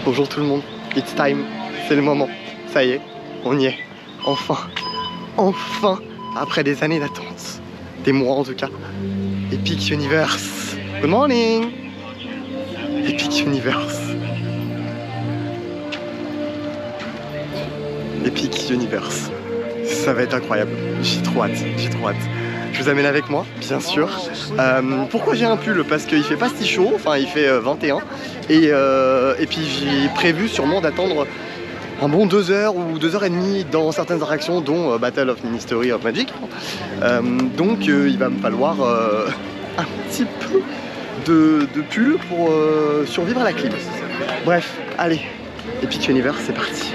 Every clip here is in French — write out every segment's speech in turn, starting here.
Bonjour tout le monde, it's time, c'est le moment, ça y est, on y est, enfin, après des années d'attente, des mois en tout cas, Epic Universe, good morning, Epic Universe, Epic Universe, ça va être incroyable, j'ai trop hâte, Je vous amène avec moi, bien sûr. Pourquoi j'ai un pull? Parce qu'il fait pas si chaud, enfin il fait 21. Et puis j'ai prévu sûrement d'attendre un bon 2 heures ou 2 heures et demie dans certaines attractions, dont Battle of Mystery of Magic. Donc il va me falloir un petit peu de pull pour survivre à la clim. Bref, allez, Epic Universe, c'est parti.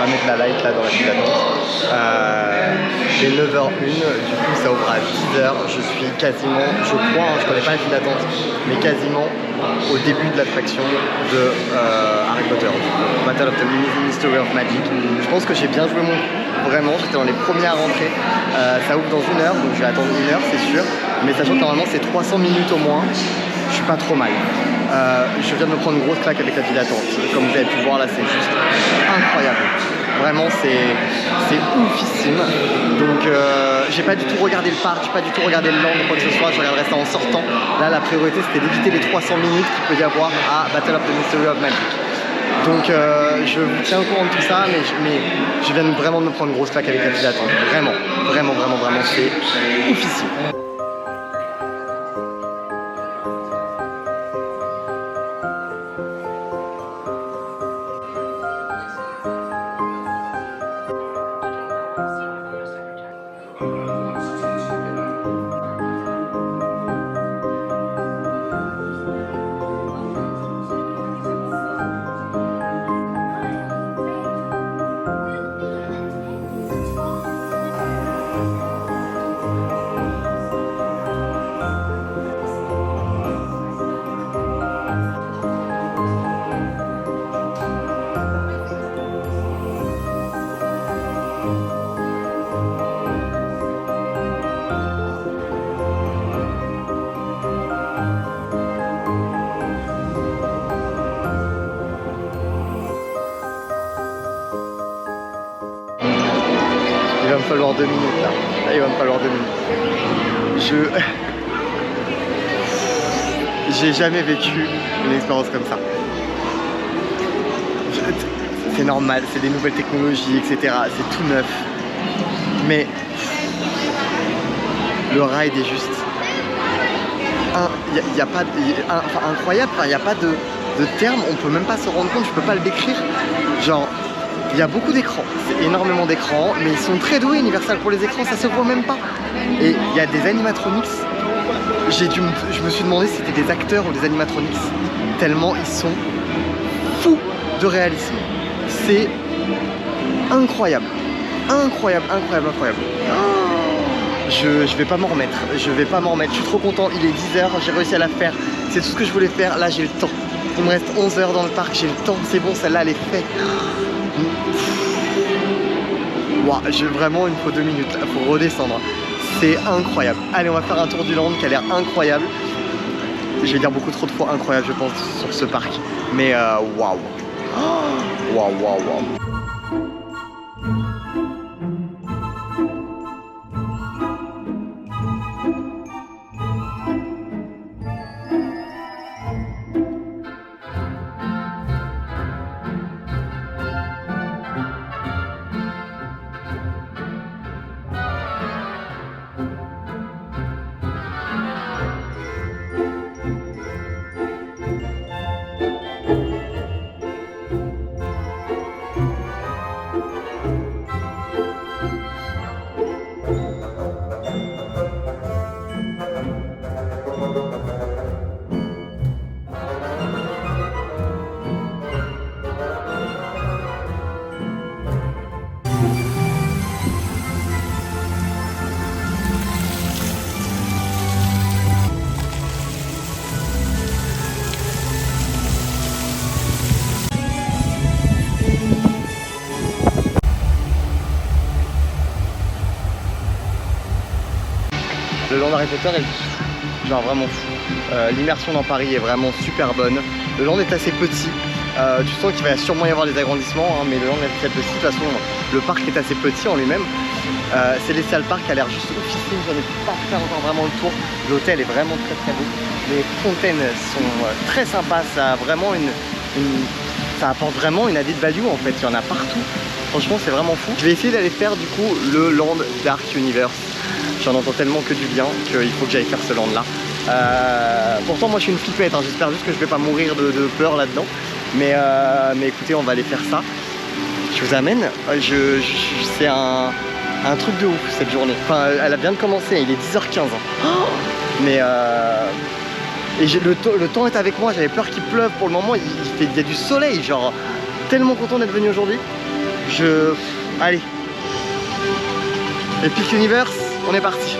Mettre la light là dans la file d'attente. Il est 9h01, du coup ça ouvre à 10h. Je suis quasiment, je crois, je connais pas la file d'attente, mais quasiment au début de l'attraction de Harry Potter, Battle of the Mystery of Magic. Je pense que j'ai bien joué mon coup, vraiment, j'étais dans les premiers à rentrer. Ça ouvre dans 1 heure, donc je vais attendre 1 heure, c'est sûr. Mais sachant que normalement c'est 300 minutes au moins, je suis pas trop mal. Je viens de me prendre une grosse claque avec la file d'attente. Comme vous avez pu voir là, c'est juste incroyable. Vraiment, c'est oufissime. Donc, j'ai pas du tout regardé le parc, j'ai pas du tout regardé le land ou quoi que ce soit. Je regarderai ça en sortant. Là, la priorité, c'était d'éviter les 300 minutes qu'il peut y avoir à Battle of the Mystery of Magic. Donc, je vous tiens au courant de tout ça, mais je viens vraiment de me prendre une grosse claque avec la file d'attente. Vraiment, c'est oufissime. Il va me falloir 2 minutes là. Là, il va me falloir 2 minutes. J'ai jamais vécu une expérience comme ça. C'est normal, c'est des nouvelles technologies, etc. C'est tout neuf. Mais le ride est juste il n'y a pas incroyable, il n'y a pas de terme, on peut même pas se rendre compte, je peux pas le décrire. Genre, Il y a beaucoup d'écrans, c'est énormément d'écrans, mais ils sont très doués Universal pour les écrans, ça se voit même pas. Et il y a des animatronics. Je me suis demandé si c'était des acteurs ou des animatronics, tellement ils sont fous de réalisme. C'est incroyable, incroyable, incroyable, incroyable. Je vais pas m'en remettre, je suis trop content, il est 10h, j'ai réussi à la faire, c'est tout ce que je voulais faire, là j'ai le temps. Il me reste 11 heures dans le parc, j'ai le temps, c'est bon, celle-là elle est faite. Wow, j'ai vraiment, il me faut 2 minutes, il faut redescendre. C'est incroyable. Allez, on va faire un tour du land qui a l'air incroyable. Je vais dire beaucoup trop de fois incroyable, je pense, sur ce parc. Mais waouh. Waouh, waouh, waouh. Le land Harry Potter est genre vraiment fou. L'immersion dans Paris est vraiment super bonne. Le land est assez petit. Tu sens qu'il va sûrement y avoir des agrandissements, hein, mais le land est très petit. De toute façon, le parc est assez petit en lui-même. Celestial Park a l'air juste officiel. J'en ai pas fait encore vraiment le tour. L'hôtel est vraiment très très beau. Les fontaines sont très sympas. Ça a vraiment ça apporte vraiment une added value en fait. Il y en a partout. Franchement, c'est vraiment fou. Je vais essayer d'aller faire du coup le land Dark Universe. J'en entends tellement que du bien qu'il faut que j'aille faire ce land là. Pourtant moi je suis une flippette, hein. J'espère juste que je vais pas mourir de peur là-dedans. Mais écoutez, on va aller faire ça. Je vous amène. C'est un truc de ouf cette journée. Enfin, elle a bien de commencer, il est 10h15. Hein. Mais et le temps est avec moi, j'avais peur qu'il pleuve pour le moment. Il y a du soleil, genre tellement content d'être venu aujourd'hui. Allez. Epic Universe. On est parti.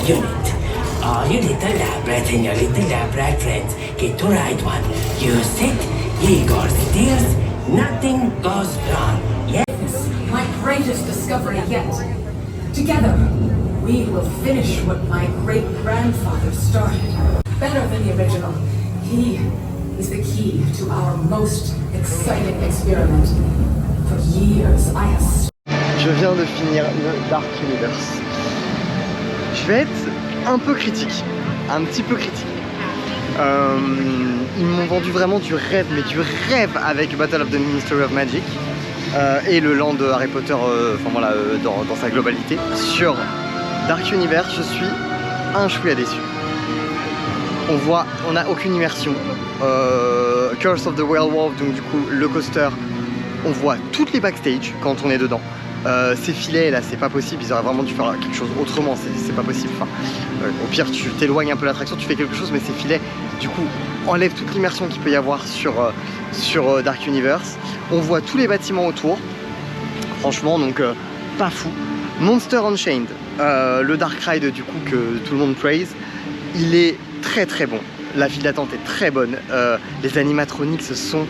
unit. All you little lab rats and your little lab rat friends, get to right one. You sit, Igor steers, nothing goes wrong. Yes? My greatest discovery yet. Together, we will finish what my great-grandfather started. Better than the original. He is the key to our most exciting experiment. For years, I have... Je viens de finir le Dark Universe. Je vais être un peu critique, un petit peu critique. Ils m'ont vendu vraiment du rêve, mais du rêve avec Battle of the Mystery of Magic et le land de Harry Potter, enfin voilà, dans sa globalité. Sur Dark Universe, je suis un chouïa déçu. On n'a aucune immersion. Curse of the Werewolf, donc du coup le coaster, on voit toutes les backstage quand on est dedans. Ces filets là, c'est pas possible, ils auraient vraiment dû faire quelque chose autrement, c'est pas possible. Enfin, au pire, tu t'éloignes un peu de l'attraction, tu fais quelque chose, mais ces filets, du coup, enlèvent toute l'immersion qu'il peut y avoir sur Dark Universe. On voit tous les bâtiments autour, franchement, donc pas fou. Monster Unchained, le Dark Ride du coup que tout le monde praise, il est très très bon. La file d'attente est très bonne, les animatronics sont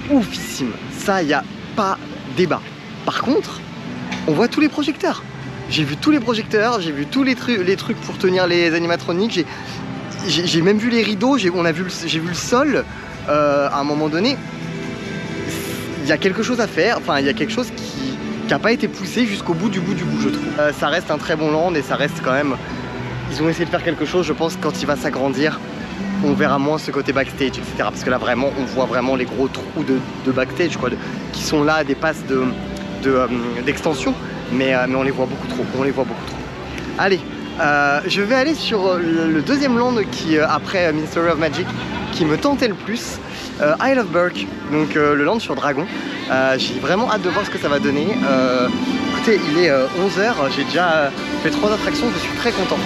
oufissimes, ça, il n'y a pas débat. Par contre, on voit tous les projecteurs. J'ai vu tous les projecteurs, j'ai vu tous les trucs pour tenir les animatroniques, j'ai même vu les rideaux, j'ai vu le sol. À un moment donné, il y a quelque chose à faire, enfin il y a quelque chose qui n'a pas été poussé jusqu'au bout du bout, je trouve. Ça reste un très bon land et ça reste quand même... Ils ont essayé de faire quelque chose, je pense que quand il va s'agrandir, on verra moins ce côté backstage, etc. Parce que là vraiment, on voit vraiment les gros trous de backstage, quoi, qui sont là, des passes d'extension, mais on les voit beaucoup trop, Allez, je vais aller sur le deuxième land qui, après Mystery of Magic, qui me tentait le plus, Isle of Berk, donc le land sur dragon. J'ai vraiment hâte de voir ce que ça va donner. Écoutez, il est 11h, j'ai déjà fait 3 attractions, je suis très content.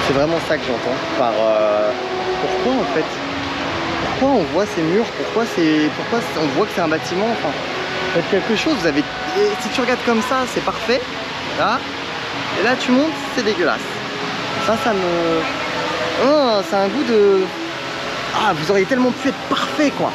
C'est vraiment ça que j'entends par pourquoi en fait, pourquoi on voit ces murs, pourquoi on voit que c'est un bâtiment, enfin faites quelque chose. Vous avez, si tu regardes comme ça c'est parfait là, et là tu montes, c'est dégueulasse. Ça me, oh, c'est un goût de, ah, vous auriez tellement pu être parfait quoi.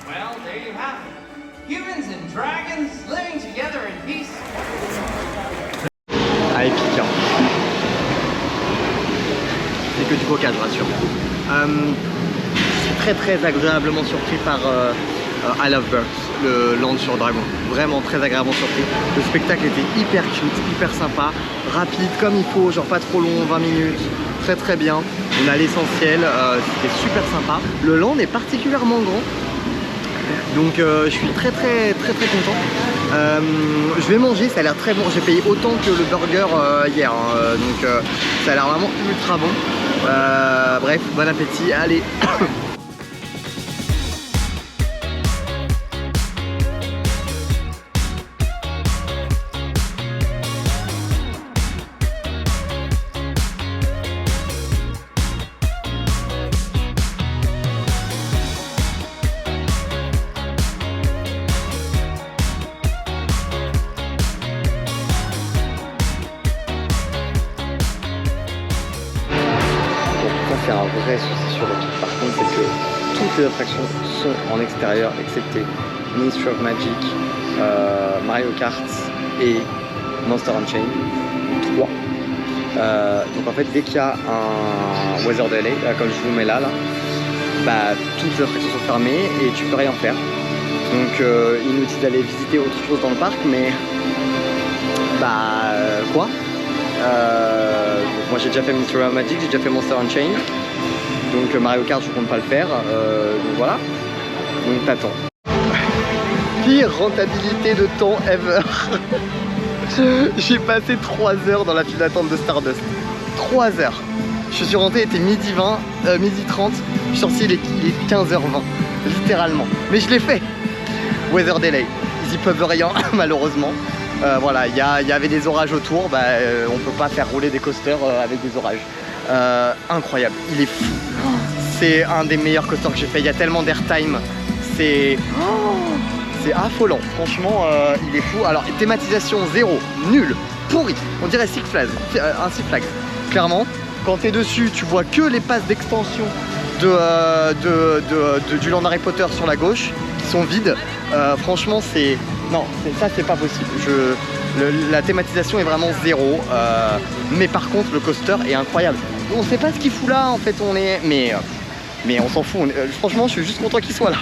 Well, there you have it. Humans and dragons living together in peace. Ah, épique, hein. C'est que du coca, je rassure. Je suis très agréablement surpris par Isle of Berk, le land sur dragon. Vraiment très agréablement surpris. Le spectacle était hyper cute, hyper sympa, rapide comme il faut, genre pas trop long, 20 minutes. Très bien, on a l'essentiel, c'était super sympa. Le land est particulièrement grand. Donc je suis très content. Je vais manger, ça a l'air très bon. J'ai payé autant que le burger hier, hein. Donc ça a l'air vraiment ultra bon. Bref, bon appétit, allez. C'est un vrai souci sur le truc par contre, c'est que toutes les attractions sont en extérieur excepté Ministry of Magic, Mario Kart et Monster Unchained, 3. Donc en fait dès qu'il y a un Weather Delay, comme je vous mets là, bah, toutes les attractions sont fermées et tu peux rien faire. Donc inutile d'aller visiter autre chose dans le parc, mais bah quoi moi j'ai déjà fait Ministry of Magic, j'ai déjà fait Monster Unchained. Donc Mario Kart je compte pas le faire. Donc voilà. Donc t'attends. Pire rentabilité de temps ever. J'ai passé 3 heures dans la file d'attente de Stardust. 3 heures. Je suis rentré, il était midi 20, midi 30. Je suis sorti, il est 15h20. Littéralement. Mais je l'ai fait. Weather Delay. Ils y peuvent rien malheureusement. Voilà, il y avait des orages autour, bah, on peut pas faire rouler des coasters avec des orages. Incroyable, il est fou. C'est un des meilleurs coasters que j'ai fait, il y a tellement d'airtime, c'est affolant. Franchement, il est fou. Alors, thématisation zéro, nul, pourri. On dirait Six Flags, un Six Flags. Clairement, quand tu es dessus, tu vois que les passes d'extension du Land Harry Potter sur la gauche qui sont vides. Franchement, ça c'est pas possible. La thématisation est vraiment zéro. Mais par contre, le coaster est incroyable. On sait pas ce qu'il fout là, en fait, mais on s'en fout. Franchement, je suis juste content qu'il soit là.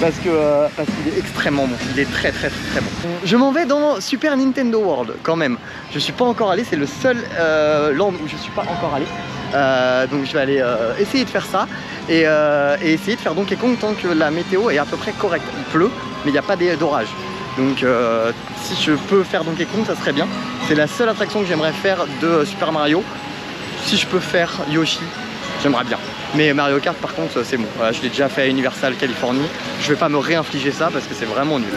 Parce qu'il est extrêmement bon, il est très bon. Je m'en vais dans Super Nintendo World quand même. Je suis pas encore allé, c'est le seul land où je suis pas encore allé. Donc je vais aller essayer de faire ça et essayer de faire Donkey Kong tant que la météo est à peu près correcte. Il pleut, mais il n'y a pas d'orage. Donc si je peux faire Donkey Kong, ça serait bien. C'est la seule attraction que j'aimerais faire de Super Mario. Si je peux faire Yoshi, j'aimerais bien. Mais Mario Kart par contre c'est bon, je l'ai déjà fait à Universal Californie. Je vais pas me réinfliger ça parce que c'est vraiment nul.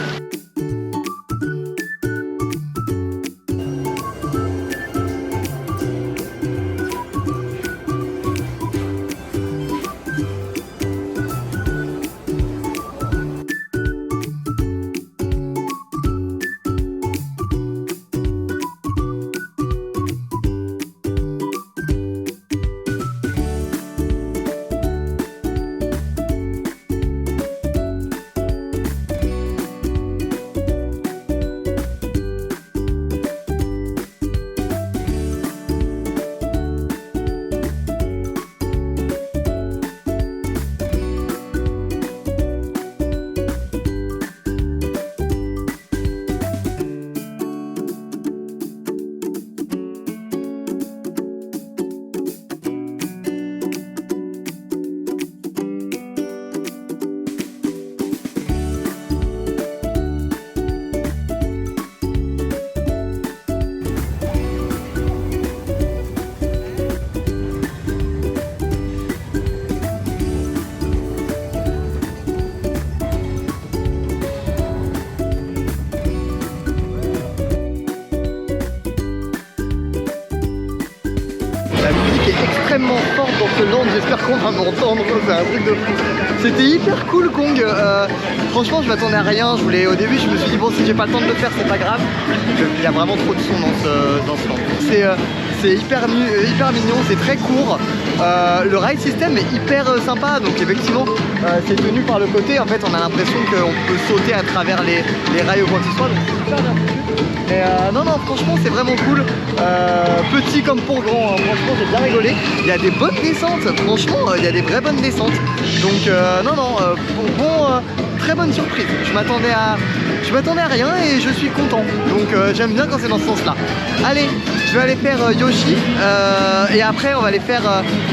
Extrêmement forte dans ce land, j'espère qu'on va m'entendre, c'est un truc de fou. C'était hyper cool Kong, franchement je m'attendais à rien, au début je me suis dit bon si j'ai pas le temps de le faire c'est pas grave, il y a vraiment trop de son dans ce land. C'est hyper mignon, c'est très court, le ride system est hyper sympa, donc effectivement c'est tenu par le côté, en fait on a l'impression qu'on peut sauter à travers les rails ou quoi que ce soit, donc c'est hyper bien foutu. Mais non franchement c'est vraiment cool, petit comme pour grand, hein. Franchement j'ai bien rigolé, il y a des bonnes descentes, franchement il y a des vraies bonnes descentes, donc très bonne surprise, je m'attendais à rien et je suis content, donc j'aime bien quand c'est dans ce sens là. Allez, je vais aller faire Yoshi et après on va aller faire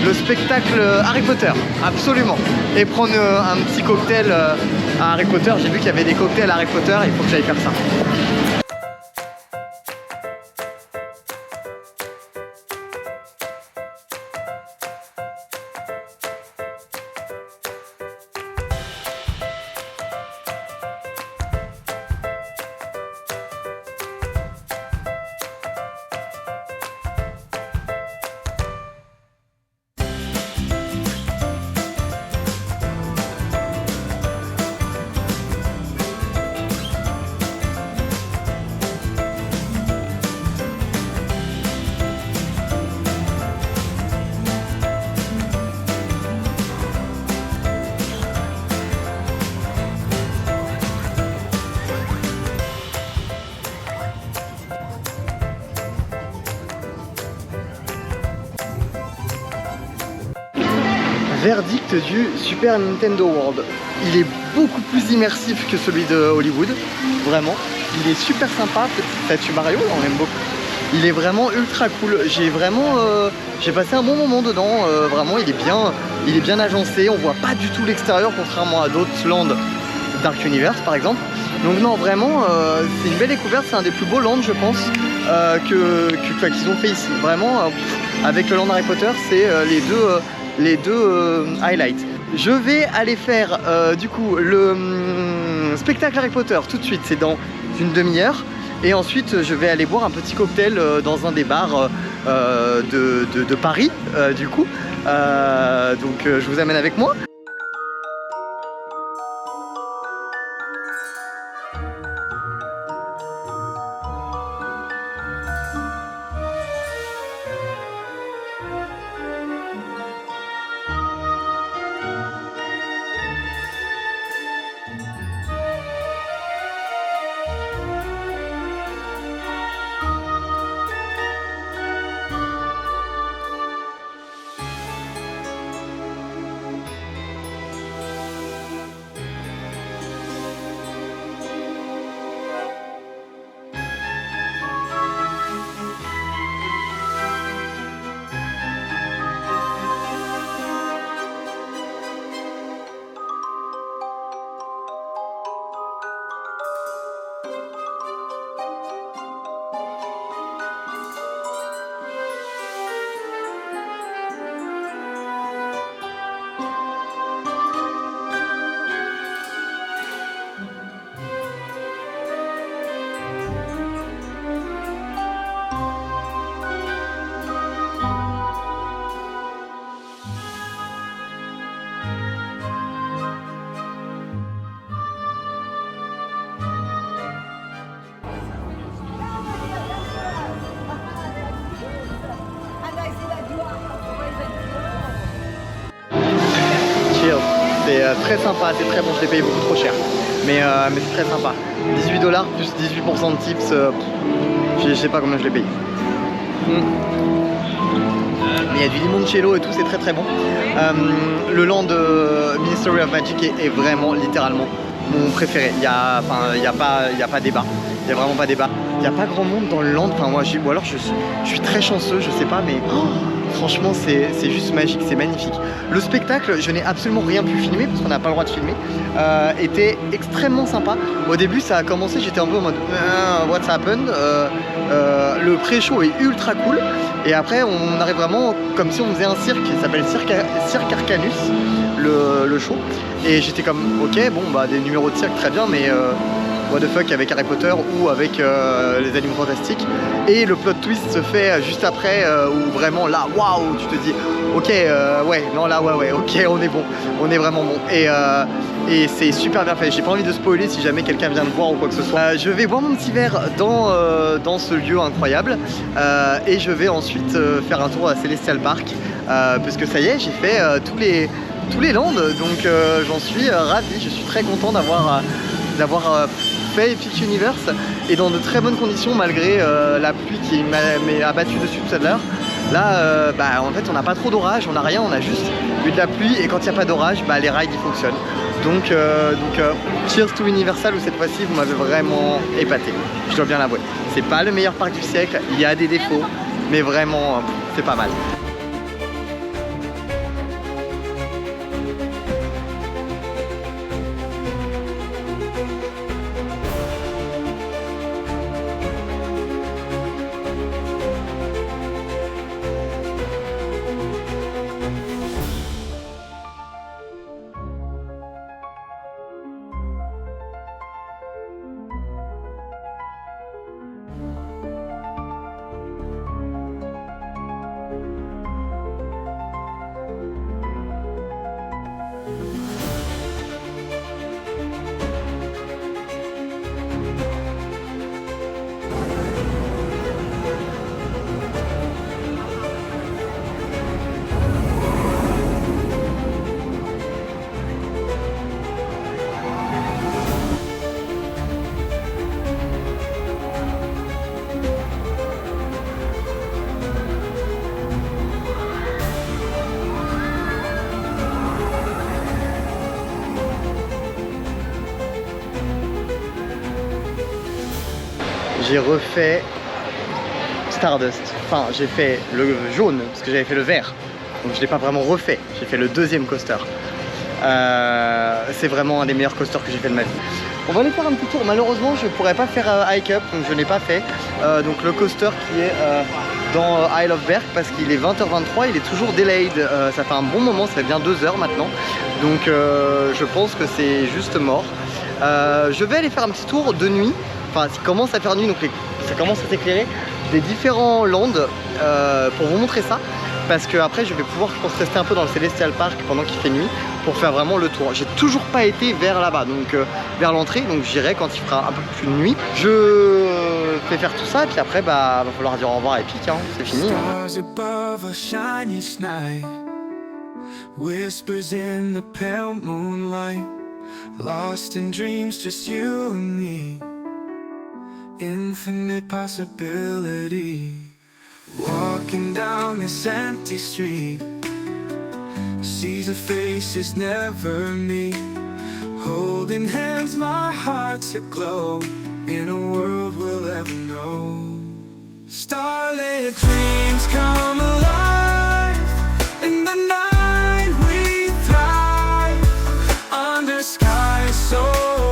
le spectacle Harry Potter, absolument, et prendre un petit cocktail à Harry Potter. J'ai vu qu'il y avait des cocktails à Harry Potter et il faut que j'aille faire ça. Verdict du Super Nintendo World. Il est beaucoup plus immersif que celui de Hollywood, vraiment. Il est super sympa, petite statue Mario, on aime beaucoup. Il est vraiment ultra cool. J'ai passé un bon moment dedans. Vraiment, il est bien agencé. On voit pas du tout l'extérieur, contrairement à d'autres lands Dark Universe par exemple. Donc non, vraiment, c'est une belle découverte. C'est un des plus beaux lands, je pense, qu'ils ont fait ici. Vraiment, avec le land Harry Potter, c'est les deux highlights. Je vais aller faire du coup le spectacle Harry Potter tout de suite, c'est dans une demi-heure. Et ensuite je vais aller boire un petit cocktail dans un des bars de Paris du coup. Donc je vous amène avec moi. C'est très sympa, c'est très bon, je l'ai payé beaucoup trop cher. Mais c'est très sympa. 18 $ plus 18% de tips, je sais pas combien je l'ai payé. Mais il y a du limoncello et tout, c'est très très bon. Le land de Ministry of Magic est vraiment littéralement mon préféré. Il y a pas débat. Il n'y a vraiment pas débat. Il n'y a pas grand monde dans le land. Enfin, moi, ou alors je suis très chanceux, je sais pas, mais franchement, c'est juste magique, c'est magnifique. Le spectacle, je n'ai absolument rien pu filmer parce qu'on n'a pas le droit de filmer. Était extrêmement sympa. Au début, ça a commencé, j'étais un peu en mode what's happened. Le pré-show est ultra cool. Et après, on arrive vraiment comme si on faisait un cirque qui s'appelle Cirque Arcanus, le show. Et j'étais comme, ok, bon, bah des numéros de cirque, très bien, mais what the fuck avec Harry Potter ou avec les Animaux Fantastiques. Et le plot twist se fait juste après, où vraiment là, waouh, tu te dis, ok, ouais, non là, ouais, ok, on est bon, on est vraiment bon. Et c'est super bien fait. J'ai pas envie de spoiler si jamais quelqu'un vient de voir ou quoi que ce soit. Je vais boire mon petit verre dans ce lieu incroyable et je vais ensuite faire un tour à Celestial Park parce que ça y est, j'ai fait tous les lands, donc j'en suis ravi. Je suis très content d'avoir fait Epic Universe et dans de très bonnes conditions malgré la pluie qui m'a abattu dessus tout à l'heure. Là, bah, en fait, on n'a pas trop d'orage, on n'a rien, on a juste eu de la pluie et quand il n'y a pas d'orage, bah, les rides ils fonctionnent. Donc cheers to Universal où cette fois-ci vous m'avez vraiment épaté, je dois bien l'avouer. C'est pas le meilleur parc du siècle, il y a des défauts, mais vraiment c'est pas mal. j'ai refait Stardust. Enfin, j'ai fait le jaune parce que j'avais fait le vert. Donc je l'ai pas vraiment refait. J'ai fait le deuxième coaster. C'est vraiment un des meilleurs coasters que j'ai fait de ma vie. On va aller faire un petit tour. Malheureusement, je pourrais pas faire Hike Up, donc je n'ai pas fait. Donc le coaster qui est dans Isle of Berg parce qu'il est 20h23, il est toujours delayed. Ça fait un bon moment, ça fait bien 2 heures maintenant. Donc je pense que c'est juste mort. Je vais aller faire un petit tour de nuit. Enfin, il commence à faire nuit, donc ça commence à s'éclairer. Des différents lands pour vous montrer ça. Parce que après je vais pouvoir, je pense, rester un peu dans le Celestial Park pendant qu'il fait nuit pour faire vraiment le tour. J'ai toujours pas été vers là-bas, donc vers l'entrée, donc j'irai quand il fera un peu plus de nuit. Je vais faire tout ça et puis après va falloir dire au revoir à Epic, hein. C'est fini. Walking down this empty street, sees the faces never meet. Holding hands, my heart's aglow in a world we'll ever know. Starlit dreams come alive in the night. We thrive under skies so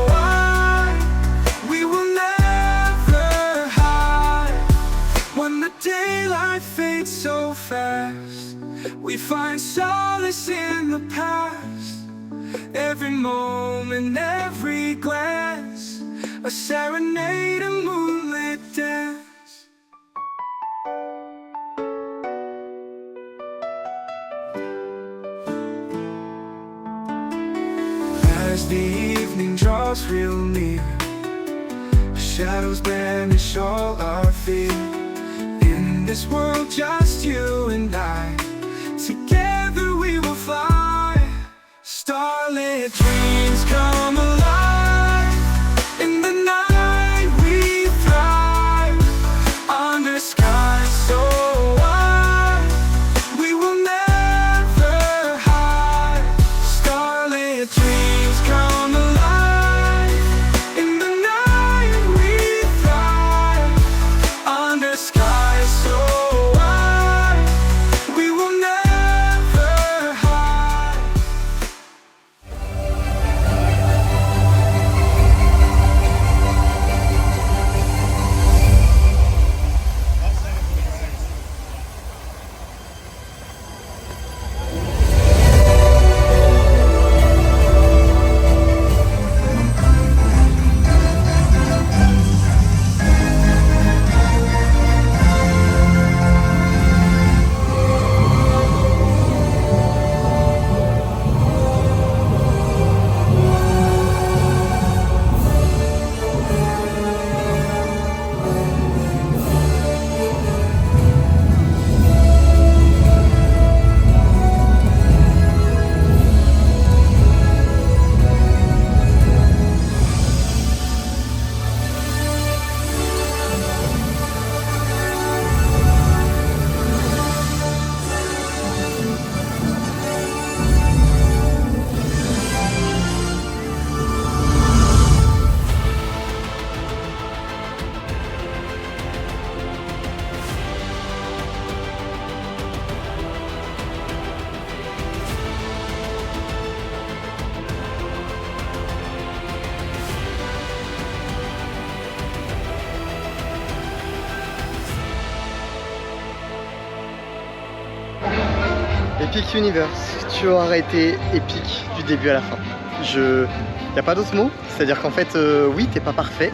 wide. We will never hide when the daylight fades so fast. We find solace in the past. Every moment, every glance, a serenade, a moonlit dance. As the evening draws real near, shadows banish all our fear. In this world, just you and I, together we will fly. Starlit dreams come alive in the night. We thrive under skies so wide. We will never hide. Starlit dreams come alive in the night. We thrive under skies so wide. We will never hide. Epic Universe, tu aurais été épique du début à la fin. Y a pas d'autre mot, c'est-à-dire qu'en fait, oui, t'es pas parfait,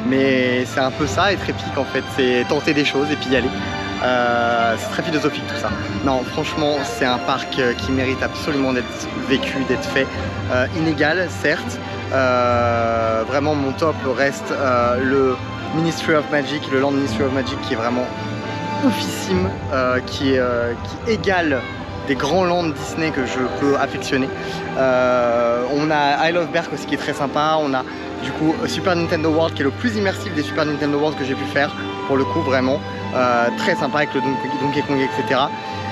mais c'est un peu ça, être épique en fait, c'est tenter des choses et puis y aller. C'est très philosophique tout ça. Non, franchement, c'est un parc qui mérite absolument d'être vécu, d'être fait. Inégal, certes. Vraiment, mon top reste le Ministry of Magic, le Land Ministry of Magic qui est vraiment oufissime, qui égale des grands lands Disney que je peux affectionner. On a Isle of Berg aussi qui est très sympa. On a du coup Super Nintendo World qui est le plus immersif des Super Nintendo World que j'ai pu faire, pour le coup vraiment très sympa avec le Donkey Kong, etc.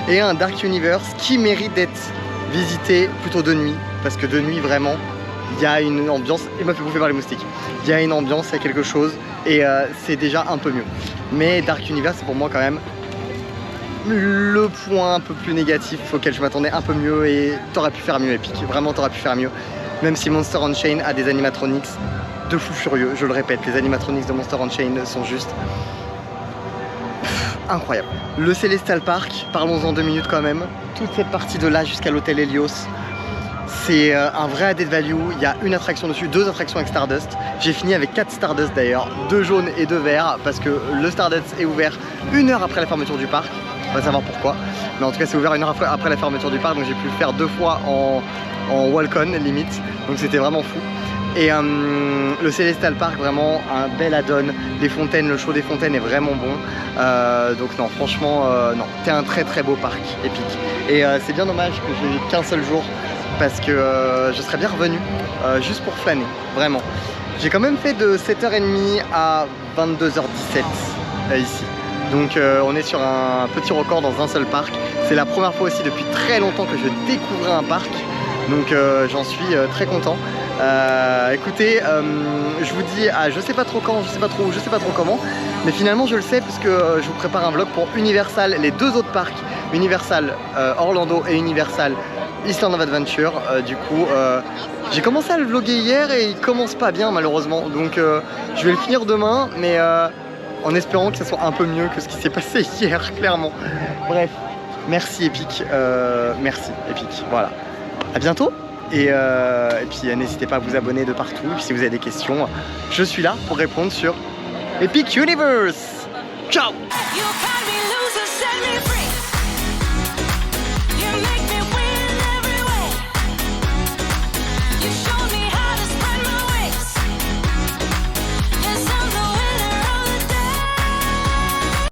Et un Dark Universe qui mérite d'être visité plutôt de nuit, parce que de nuit vraiment il y a une ambiance, il m'a fait bouffer par les moustiques, il y a une ambiance, il y a quelque chose et c'est déjà un peu mieux. Mais Dark Universe c'est pour moi quand même le point un peu plus négatif auquel je m'attendais un peu mieux, et t'aurais pu faire mieux Epic, vraiment t'aurais pu faire mieux. Même si Monster Unchained a des animatronics de fou furieux, je le répète, les animatronics de Monster Unchained sont juste incroyables. Le Celestial Park, parlons-en 2 minutes quand même. Toute cette partie de là jusqu'à l'hôtel Helios, c'est un vrai added value. Il y a une attraction dessus, 2 attractions avec Stardust. J'ai fini avec 4 Stardust d'ailleurs, 2 jaunes et 2 verts, parce que le Stardust est ouvert 1 heure après la fermeture du parc. On va savoir pourquoi, mais en tout cas c'est ouvert 1 heure après la fermeture du parc, donc j'ai pu le faire 2 fois en walk-on limite, donc c'était vraiment fou. Et le Celestial Park, vraiment un bel add-on. Les fontaines, le show des fontaines est vraiment bon. Donc non, franchement, non, c'est un très très beau parc Epic. Et c'est bien dommage que j'ai qu'un seul jour, parce que je serais bien revenu juste pour flâner, vraiment. J'ai quand même fait de 7h30 à 22h17 ici. Donc on est sur un petit record dans un seul parc. C'est la première fois aussi depuis très longtemps que je découvrais un parc. Donc j'en suis très content. Écoutez, je vous dis je sais pas trop quand, je sais pas trop où, je sais pas trop comment, mais finalement je le sais parce que je vous prépare un vlog pour Universal, les 2 autres parcs, Universal Orlando et Universal Island of Adventure. Du coup j'ai commencé à le vlogger hier et il commence pas bien malheureusement, donc je vais le finir demain, mais en espérant que ça soit un peu mieux que ce qui s'est passé hier, clairement. Bref, merci Epic, merci Epic, voilà. À bientôt. Et puis n'hésitez pas à vous abonner de partout. Et puis si vous avez des questions, je suis là pour répondre sur Epic Universe. Ciao.